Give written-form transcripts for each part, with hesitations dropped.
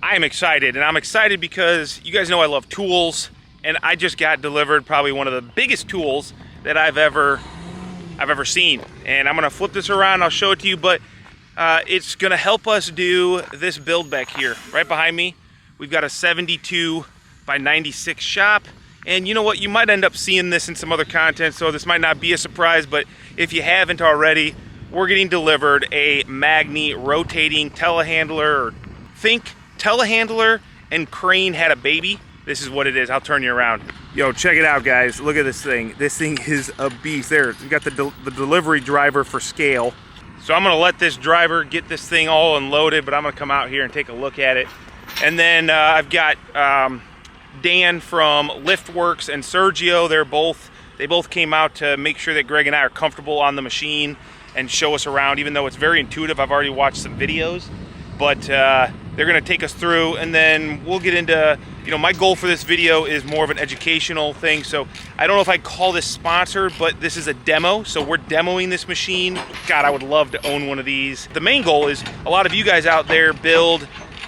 I am excited, and I'm excited because you guys know I love tools, and I just got delivered probably one of the biggest tools that I've ever seen. And I'm gonna flip this around, I'll show it to you, but it's gonna help us do this build back here. Right behind me, we've got a 72 by 96 shop. And you know what, you might end up seeing this in some other content, so this might not be a surprise, but if you haven't already, we're getting delivered a Magni rotating telehandler, or think telehandler and crane had a baby. This is what it is. I'll turn you around. Yo, check it out, guys. Look at this thing. This thing is a beast. There, you got the delivery driver for scale. So I'm gonna let this driver get this thing all unloaded, but I'm gonna come out here and take a look at it. And then I've got Dan from Liftworks and Sergio. They both came out to make sure that Greg and I are comfortable on the machine and show us around, even though it's very intuitive. I've already watched some videos, but they're gonna take us through, and then we'll get into, you know, my goal for this video is more of an educational thing. So I don't know if I call this sponsored, but this is a demo. So we're demoing this machine. God, I would love to own one of these. The main goal is a lot of you guys out there build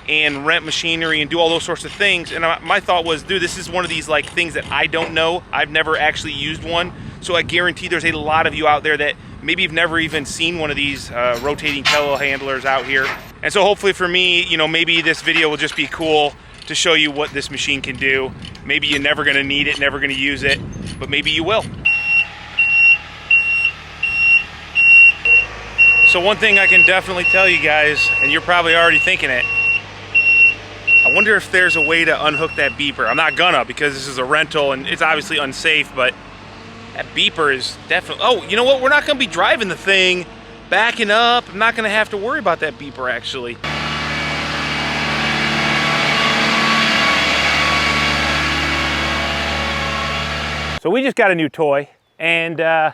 and rent machinery and do all those sorts of things. And my thought was, dude, this is one of these like things that I don't know. I've never actually used one. So I guarantee there's a lot of you out there that maybe you've never even seen one of these rotating telehandlers out here. And so hopefully for me, you know, maybe this video will just be cool to show you what this machine can do. Maybe you're never gonna need it, never gonna use it, but maybe you will. So one thing I can definitely tell you guys, and you're probably already thinking it, I wonder if there's a way to unhook that beeper. I'm not gonna, because this is a rental and it's obviously unsafe, but that beeper is definitely, oh, you know what? We're not gonna be driving the thing, backing up. I'm not gonna have to worry about that beeper actually. So we just got a new toy, and I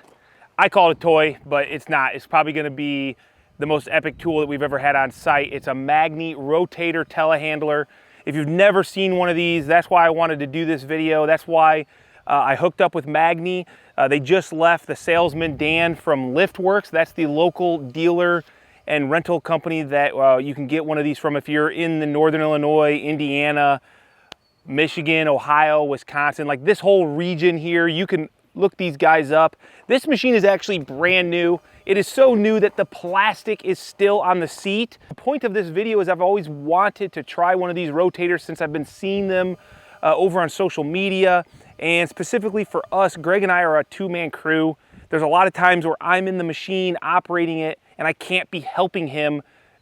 call it a toy, but it's not. It's probably gonna be the most epic tool that we've ever had on site. It's a Magni rotator telehandler. If you've never seen one of these, that's why I wanted to do this video. That's why I hooked up with Magni. They just left the salesman, Dan, from Liftworks. That's the local dealer and rental company that you can get one of these from if you're in the Northern Illinois, Indiana, Michigan, Ohio, Wisconsin, like this whole region here. You can look these guys up. This machine is actually brand new. It is so new that the plastic is still on the seat. The point of this video is I've always wanted to try one of these rotators since I've been seeing them over on social media. And specifically for us, Greg and I are a two-man crew. There's a lot of times where I'm in the machine operating it and I can't be helping him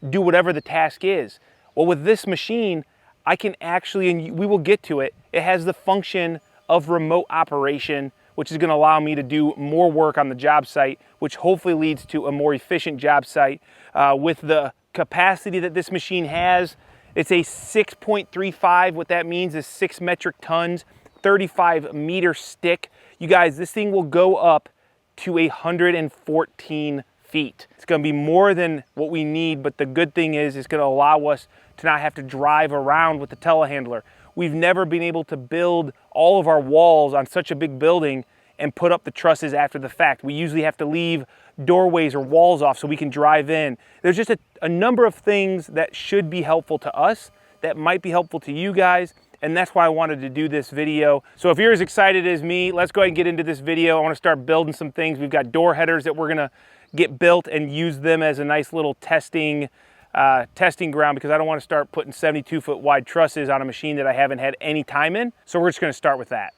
do whatever the task is. Well, with this machine, I can actually, and we will get to it, it has the function of remote operation, which is gonna allow me to do more work on the job site, which hopefully leads to a more efficient job site. With the capacity that this machine has, it's a 6.35. What that means is 6 metric tons, 35 meter stick. You guys, this thing will go up to 114 feet. It's gonna be more than what we need, but the good thing is it's gonna allow us to not have to drive around with the telehandler. We've never been able to build all of our walls on such a big building and put up the trusses after the fact. We usually have to leave doorways or walls off so we can drive in. There's just a number of things that should be helpful to us, that might be helpful to you guys, and that's why I wanted to do this video. So if you're as excited as me, let's go ahead and get into this video. I wanna start building some things. We've got door headers that we're gonna get built and use them as a nice little testing ground, because I don't want to start putting 72-foot wide trusses on a machine that I haven't had any time in. So we're just going to start with that.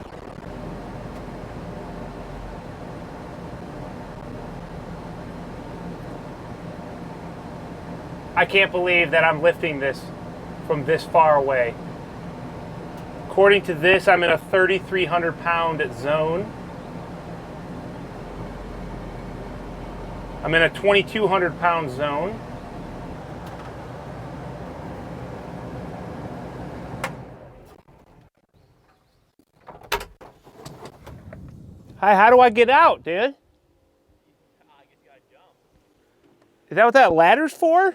I can't believe that I'm lifting this from this far away. According to this, I'm in a 3,300 pound zone. I'm in a 2,200 pound zone. Hi, how do I get out, dude? I guess you gotta jump. Is that what that ladder's for?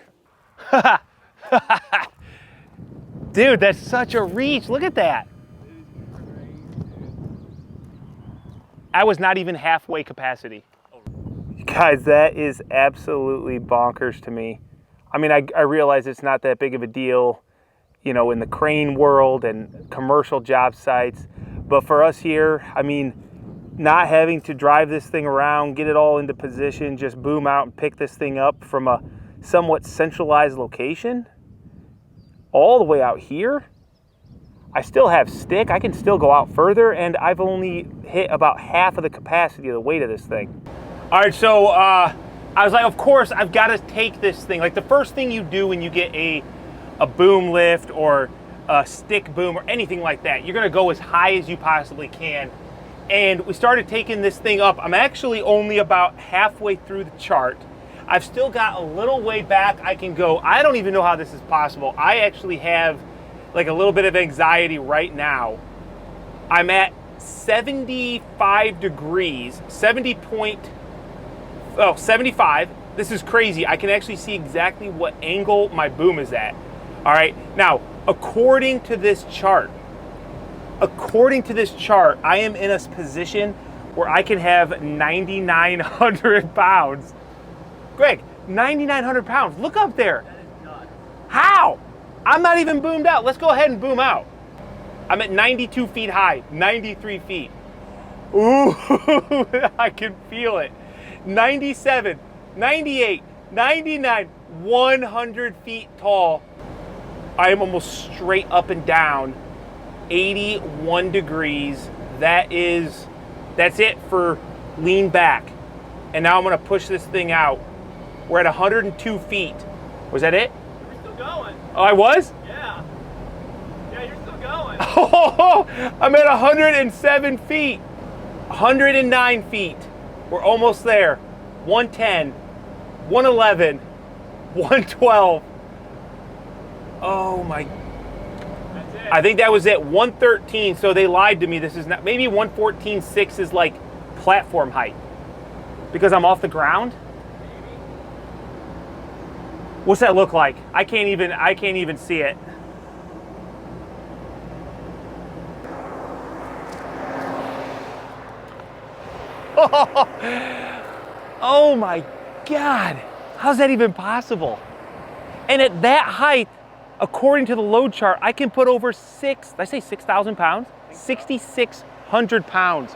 Dude, that's such a reach. Look at that. I was not even halfway capacity. Guys, that is absolutely bonkers to me. I mean, I realize it's not that big of a deal. you know, in the crane world and commercial job sites. But for us here, I mean, not having to drive this thing around, get it all into position, just boom out and pick this thing up from a somewhat centralized location, all the way out here. I still have stick, I can still go out further, and I've only hit about half of the capacity of the weight of this thing. All right, so I was like, of course, I've got to take this thing. Like the first thing you do when you get a boom lift or a stick boom or anything like that, you're gonna go as high as you possibly can. And we started taking this thing up. I'm actually only about halfway through the chart. I've still got a little way back I can go. I don't even know how this is possible. I actually have like a little bit of anxiety right now. I'm at 75 degrees, 75. This is crazy. I can actually see exactly what angle my boom is at. All right, now, according to this chart, I am in a position where I can have 9,900 pounds. Greg, 9,900 pounds, look up there. That is nuts. How? I'm not even boomed out. Let's go ahead and boom out. I'm at 92 feet high, 93 feet. Ooh, I can feel it. 97, 98, 99, 100 feet tall. I am almost straight up and down, 81 degrees. That's it for lean back. And now I'm gonna push this thing out. We're at 102 feet. Was that it? You're still going. Oh, I was? Yeah. Yeah, you're still going. Oh, I'm at 107 feet. 109 feet. We're almost there. 110, 111, 112. Oh my. That's it. I think that was it, 113. So they lied to me. This is not, maybe 114.6 is like platform height because I'm off the ground. Maybe. What's that look like? I can't even see it. Oh my God, how's that even possible? And at that height, according to the load chart, I can put over did I say 6,000 pounds? 6,600 pounds.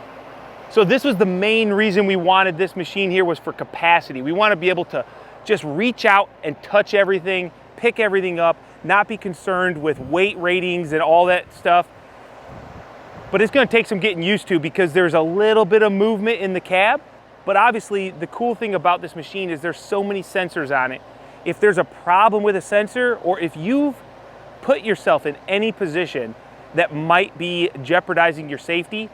So this was the main reason we wanted this machine here, was for capacity. We want to be able to just reach out and touch everything, pick everything up, not be concerned with weight ratings and all that stuff. But it's going to take some getting used to because there's a little bit of movement in the cab. But obviously the cool thing about this machine is there's so many sensors on it. If there's a problem with a sensor, or if you've put yourself in any position that might be jeopardizing your safety,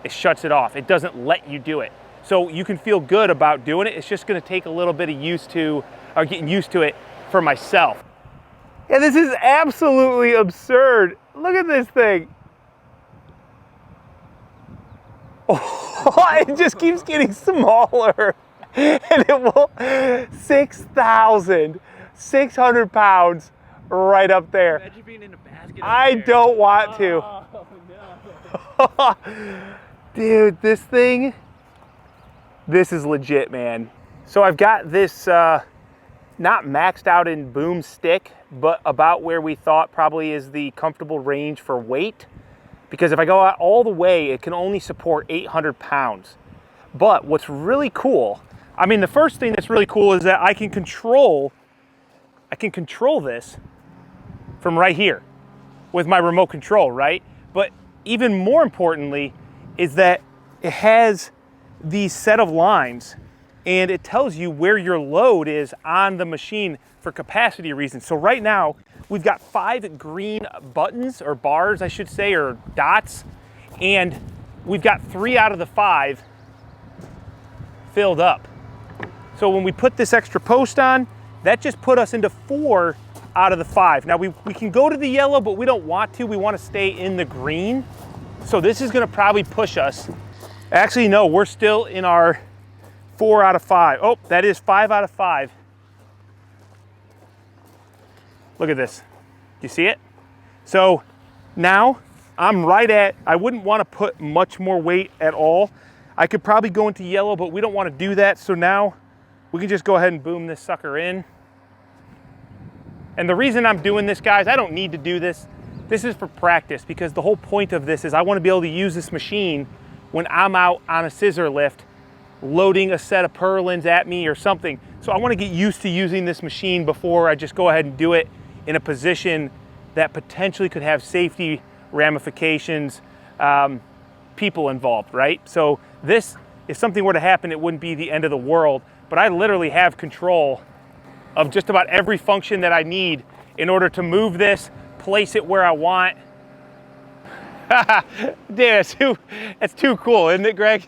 it shuts it off. It doesn't let you do it. So you can feel good about doing it. It's just gonna take a little bit of getting used to it for myself. Yeah, this is absolutely absurd. Look at this thing. Oh, it just keeps getting smaller. And it will, 6,600 pounds right up there. Imagine being in a basket. I don't want to. Oh, no. Dude, this is legit, man. So I've got this not maxed out in boom stick, but about where we thought probably is the comfortable range for weight. Because if I go out all the way, it can only support 800 pounds. But what's really cool, I mean, the first thing that's really cool is that I can control this from right here with my remote control, right? But even more importantly is that it has these set of lines and it tells you where your load is on the machine for capacity reasons. So right now, we've got 5 green buttons, or bars, I should say, or dots, and we've got 3 out of the 5 filled up. So when we put this extra post on, that just put us into 4 out of the 5. Now we can go to the yellow, but we don't want to. We want to stay in the green. So this is gonna probably push us. Actually, no, we're still in our 4 out of 5. Oh, that is 5 out of 5. Look at this. You see it? So now I'm right at, I wouldn't want to put much more weight at all. I could probably go into yellow, but we don't want to do that. So now we can just go ahead and boom this sucker in. And the reason I'm doing this, guys, I don't need to do this. This is for practice, because the whole point of this is I want to be able to use this machine when I'm out on a scissor lift loading a set of purlins at me or something. So I want to get used to using this machine before I just go ahead and do it in a position that potentially could have safety ramifications, people involved, right? So this, if something were to happen, it wouldn't be the end of the world, but I literally have control of just about every function that I need in order to move this, place it where I want. Dude, that's too cool, isn't it, Greg?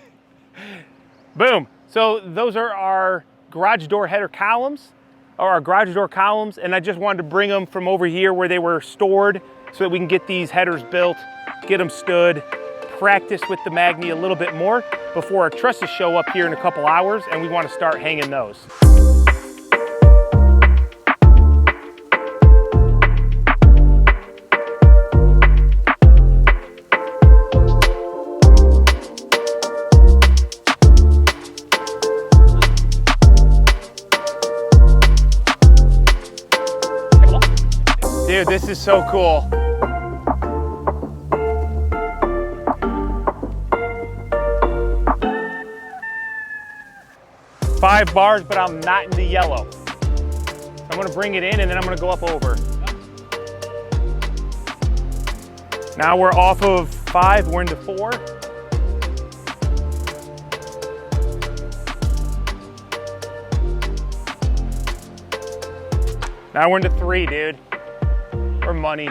Boom. So those are our garage door header columns, or our garage door columns, and I just wanted to bring them from over here where they were stored so that we can get these headers built, get them stood, practice with the Magni a little bit more before our trusses show up here in a couple hours, and we want to start hanging those. Dude, this is so cool. Five bars, but I'm not in the yellow. I'm gonna bring it in and then I'm gonna go up over. Now we're off of 5, we're into 4. Now we're into 3, dude. Or money.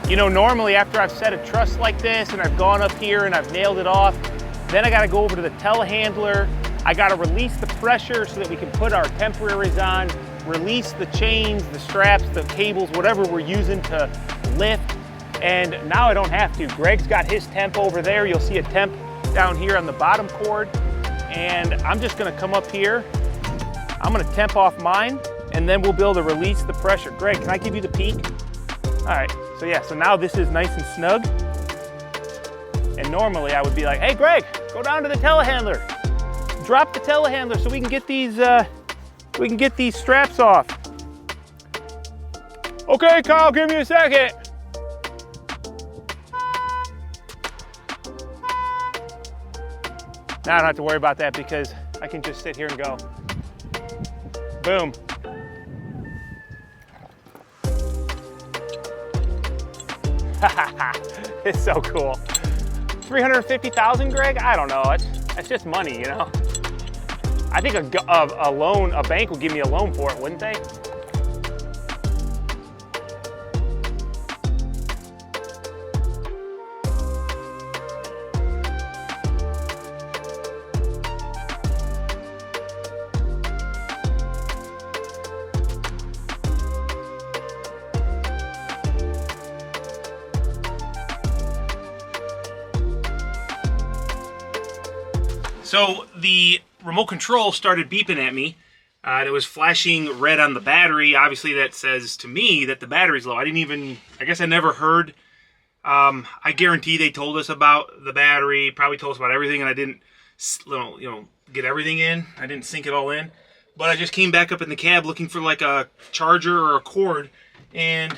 You know, normally after I've set a truss like this and I've gone up here and I've nailed it off, then I gotta go over to the telehandler. I gotta release the pressure so that we can put our temporaries on, release the chains, the straps, the cables, whatever we're using to lift. And now I don't have to. Greg's got his temp over there. You'll see a temp down here on the bottom cord. And I'm just gonna come up here. I'm gonna temp off mine and then we'll be able to release the pressure. Greg, can I give you the peek? All right, so yeah, so now this is nice and snug. And normally I would be like, hey Greg, go down to the telehandler. Drop the telehandler so we can get these straps off. Okay, Kyle, give me a second. Now I don't have to worry about that because I can just sit here and go. Boom. It's so cool. 350,000, Greg? I don't know. That's just money, you know. I think a bank would give me a loan for it, wouldn't they? So the remote control started beeping at me. It was flashing red on the battery. Obviously that says to me that the battery's low. I guess I never heard. I guarantee they told us about the battery, probably told us about everything, and I didn't, get everything in. I didn't sync it all in. But I just came back up in the cab looking for like a charger or a cord, and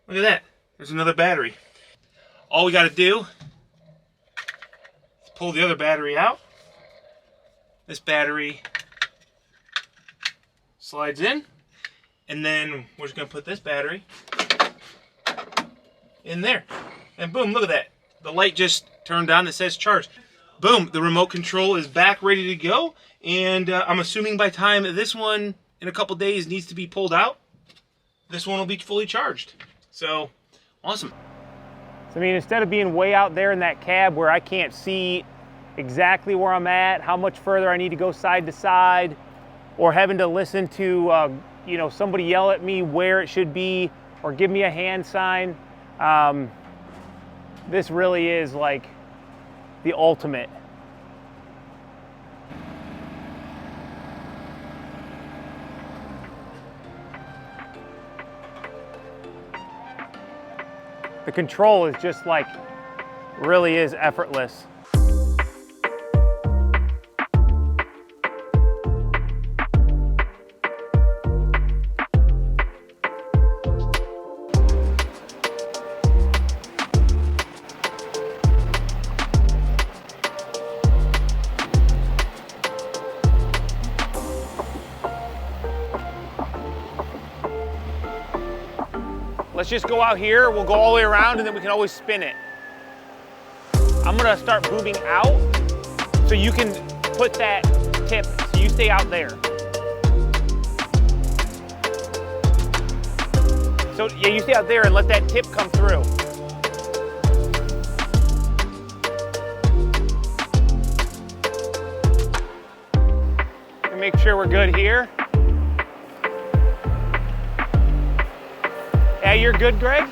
look at that. There's another battery. All we got to do, pull the other battery out. This battery slides in, and then we're just gonna put this battery in there. And boom, look at that. The light just turned on that says charged. Boom, the remote control is back ready to go. And I'm assuming by time this one in a couple days needs to be pulled out, this one will be fully charged. So, awesome. I mean, instead of being way out there in that cab where I can't see exactly where I'm at, how much further I need to go side to side, or having to listen to somebody yell at me where it should be or give me a hand sign, This really is like the ultimate. The control is just like, really is effortless. Let's just go out here, we'll go all the way around and then we can always spin it. I'm gonna start booming out so you can put that tip, so you stay out there. So yeah, you stay out there and let that tip come through. And make sure we're good here. Yeah, you're good, Greg?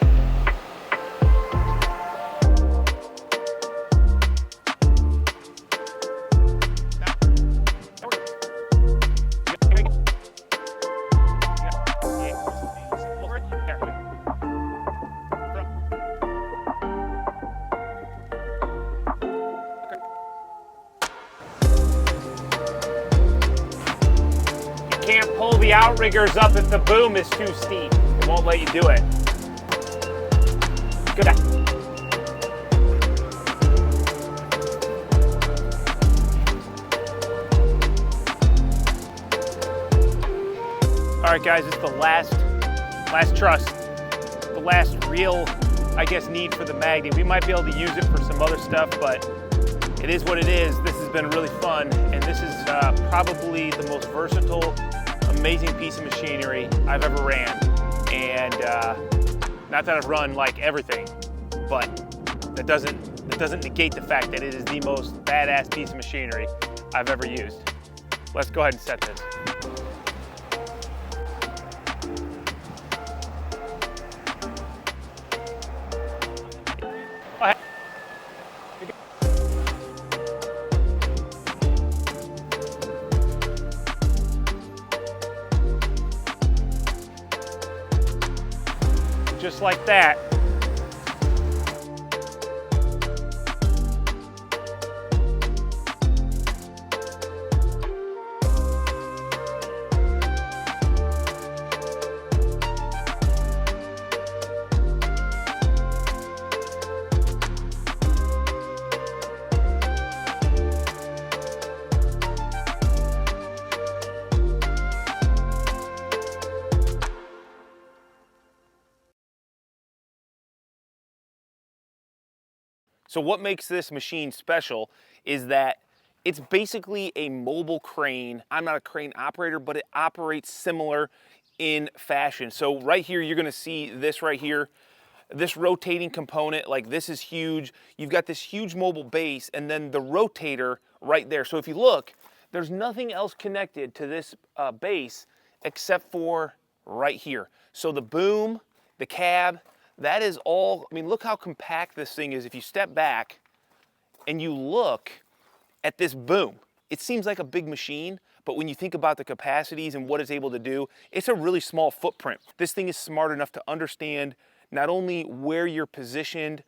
You can't pull the outriggers up if the boom is too steep. It won't let you do it. Good. All right, guys, it's the last truss, the last real, I guess, need for the Magni. We might be able to use it for some other stuff, but it is what it is. This has been really fun, and this is probably the most versatile, amazing piece of machinery I've ever ran. And not that I've run like everything, but that doesn't negate the fact that it is the most badass piece of machinery I've ever used. Let's go ahead and set this. Just like that. So what makes this machine special is that it's basically a mobile crane. I'm not a crane operator, but it operates similar in fashion. So right here, you're gonna see this right here, this rotating component, like this is huge. You've got this huge mobile base and then the rotator right there. So if you look, there's nothing else connected to this base except for right here. So the boom, the cab, that is all, I mean, look how compact this thing is. If you step back and you look at this boom, it seems like a big machine, but when you think about the capacities and what it's able to do, it's a really small footprint. This thing is smart enough to understand not only where you're positioned,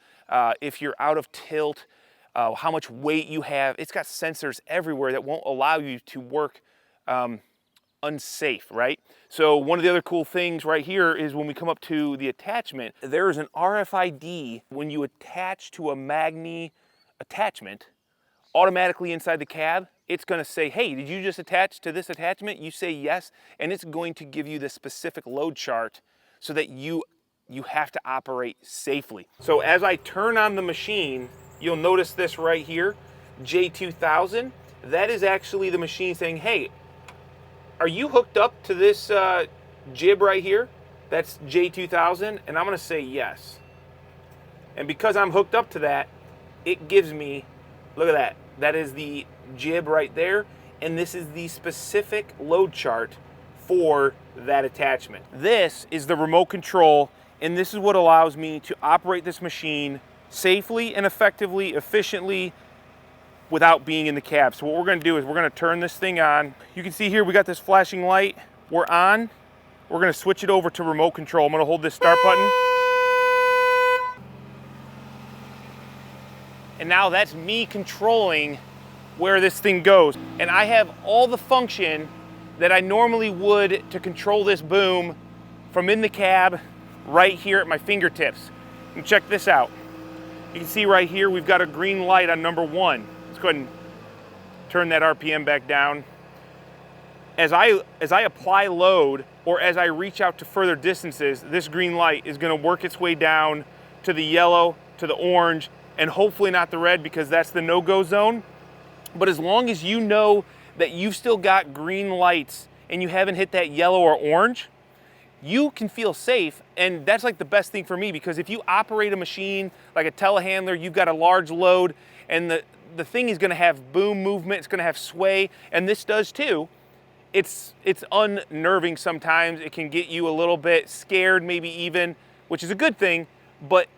if you're out of tilt, how much weight you have. It's got sensors everywhere that won't allow you to work unsafe, right? So one of the other cool things right here is when we come up to the attachment, there is an RFID when you attach to a Magni attachment, automatically inside the cab, it's gonna say, hey, did you just attach to this attachment? You say yes, and it's going to give you the specific load chart so that you have to operate safely. So as I turn on the machine, you'll notice this right here, J2000, that is actually the machine saying, hey, are you hooked up to this jib right here? That's J2000, and I'm gonna say yes. And because I'm hooked up to that, it gives me, look at that, that is the jib right there, and this is the specific load chart for that attachment. This is the remote control, and this is what allows me to operate this machine safely and effectively, efficiently, without being in the cab. So what we're gonna do is we're gonna turn this thing on. You can see here we got this flashing light. We're on. We're gonna switch it over to remote control. I'm gonna hold this start button. And now that's me controlling where this thing goes. And I have all the function that I normally would to control this boom from in the cab right here at my fingertips. And check this out. You can see right here we've got a green light on number 1. Let's go ahead and turn that RPM back down. As I apply load or as I reach out to further distances, this green light is gonna work its way down to the yellow, to the orange, and hopefully not the red because that's the no-go zone. But as long as you know that you've still got green lights and you haven't hit that yellow or orange, you can feel safe. And that's like the best thing for me, because if you operate a machine like a telehandler, you've got a large load and the thing is gonna have boom movement, it's gonna have sway, and this does too. It's unnerving sometimes. It can get you a little bit scared, maybe even, which is a good thing, but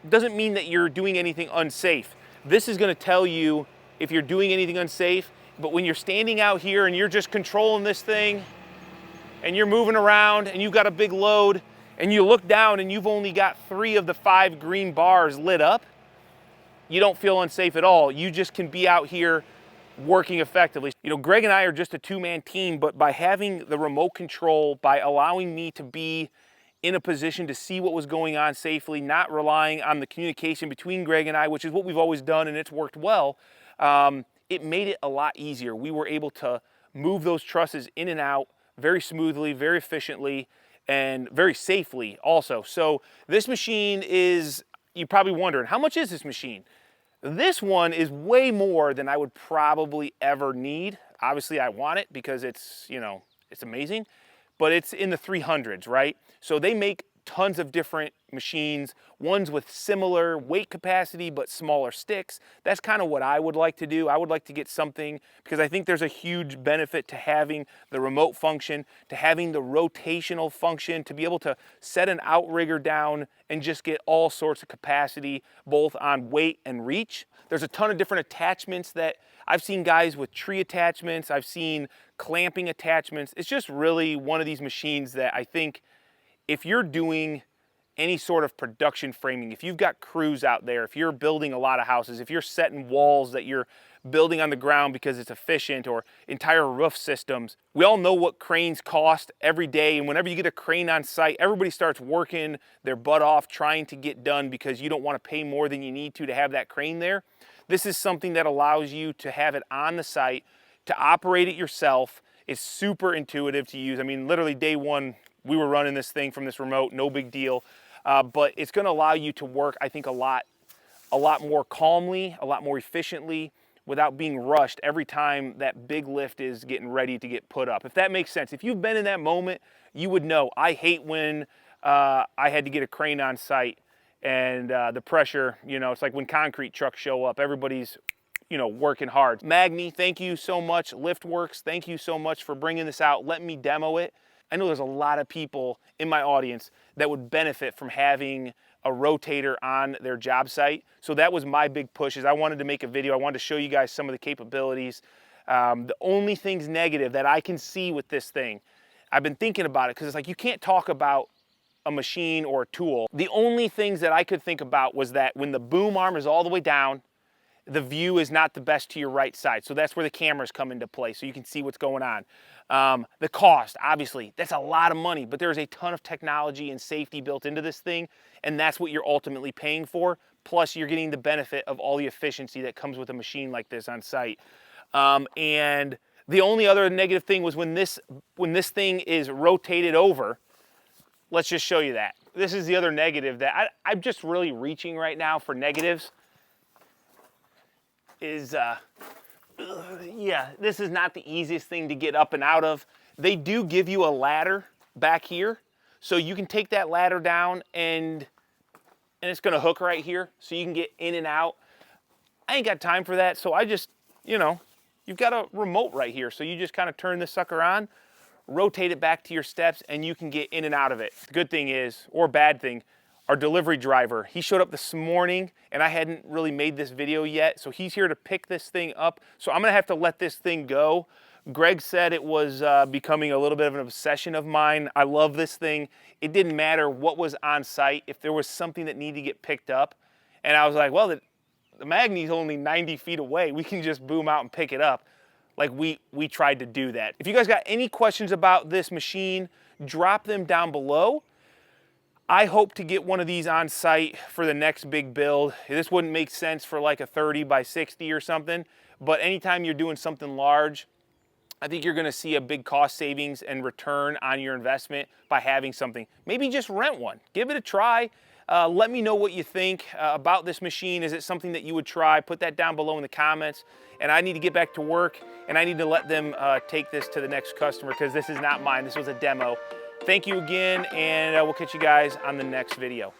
doesn't mean that you're doing anything unsafe. This is gonna tell you if you're doing anything unsafe, but when you're standing out here and you're just controlling this thing and you're moving around and you've got a big load and you look down and you've only got 3 of the 5 green bars lit up, you don't feel unsafe at all. You just can be out here working effectively. You know, Greg and I are just a 2-man team, but by having the remote control, by allowing me to be in a position to see what was going on safely, not relying on the communication between Greg and I, which is what we've always done and it's worked well, it made it a lot easier. We were able to move those trusses in and out very smoothly, very efficiently, and very safely also. So this machine is, you're probably wondering, how much is this machine? This one is way more than I would probably ever need. Obviously I want it because it's, you know, it's amazing, but it's in the 300s, right? So they make tons of different machines, ones with similar weight capacity but smaller sticks. That's kind of what I would like to do. I would like to get something, because I think there's a huge benefit to having the remote function, to having the rotational function, to be able to set an outrigger down and just get all sorts of capacity, both on weight and reach. There's a ton of different attachments that I've seen guys with tree attachments. I've seen clamping attachments. It's just really one of these machines that I think if you're doing any sort of production framing, if you've got crews out there, if you're building a lot of houses, if you're setting walls that you're building on the ground because it's efficient, or entire roof systems, we all know what cranes cost every day. And whenever you get a crane on site, everybody starts working their butt off trying to get done because you don't want to pay more than you need to have that crane there. This is something that allows you to have it on the site, to operate it yourself. It's super intuitive to use. I mean, literally day one, we were running this thing from this remote, no big deal. But it's gonna allow you to work, I think, a lot more calmly, a lot more efficiently, without being rushed every time that big lift is getting ready to get put up. If that makes sense. If you've been in that moment, you would know. I hate when I had to get a crane on site and the pressure, you know, it's like when concrete trucks show up, everybody's, you know, working hard. Magni, thank you so much. Liftworks, thank you so much for bringing this out. Let me demo it. I know there's a lot of people in my audience that would benefit from having a rotator on their job site. So that was my big push, is I wanted to make a video. I wanted to show you guys some of the capabilities. The only things negative that I can see with this thing, I've been thinking about it, because it's like you can't talk about a machine or a tool. The only things that I could think about was that when the boom arm is all the way down, the view is not the best to your right side. So that's where the cameras come into play, so you can see what's going on. The cost, obviously, that's a lot of money, but there's a ton of technology and safety built into this thing, and that's what you're ultimately paying for. Plus, you're getting the benefit of all the efficiency that comes with a machine like this on site. And the only other negative thing was when this thing is rotated over. Let's just show you that. This is the other negative that I'm just really reaching right now for negatives. Yeah, this is not the easiest thing to get up and out of. They do give you a ladder back here, so you can take that ladder down and it's gonna hook right here, so you can get in and out. I ain't got time for that, so I just, you know, you've got a remote right here, so you just kind of turn this sucker on, rotate it back to your steps, and you can get in and out of it. The good thing is, or bad thing, our delivery driver. He showed up this morning and I hadn't really made this video yet. So he's here to pick this thing up. So I'm gonna have to let this thing go. Greg said it was becoming a little bit of an obsession of mine. I love this thing. It didn't matter what was on site. If there was something that needed to get picked up, and I was like, well, the Magni's only 90 feet away. We can just boom out and pick it up. Like we tried to do that. If you guys got any questions about this machine, drop them down below. I hope to get one of these on site for the next big build. This wouldn't make sense for like a 30 by 60 or something, but anytime you're doing something large, I think you're gonna see a big cost savings and return on your investment by having something. Maybe just rent one, give it a try. Let me know what you think about this machine. Is it something that you would try? Put that down below in the comments. And I need to get back to work and I need to let them take this to the next customer because this is not mine, this was a demo. Thank you again, and we'll catch you guys on the next video.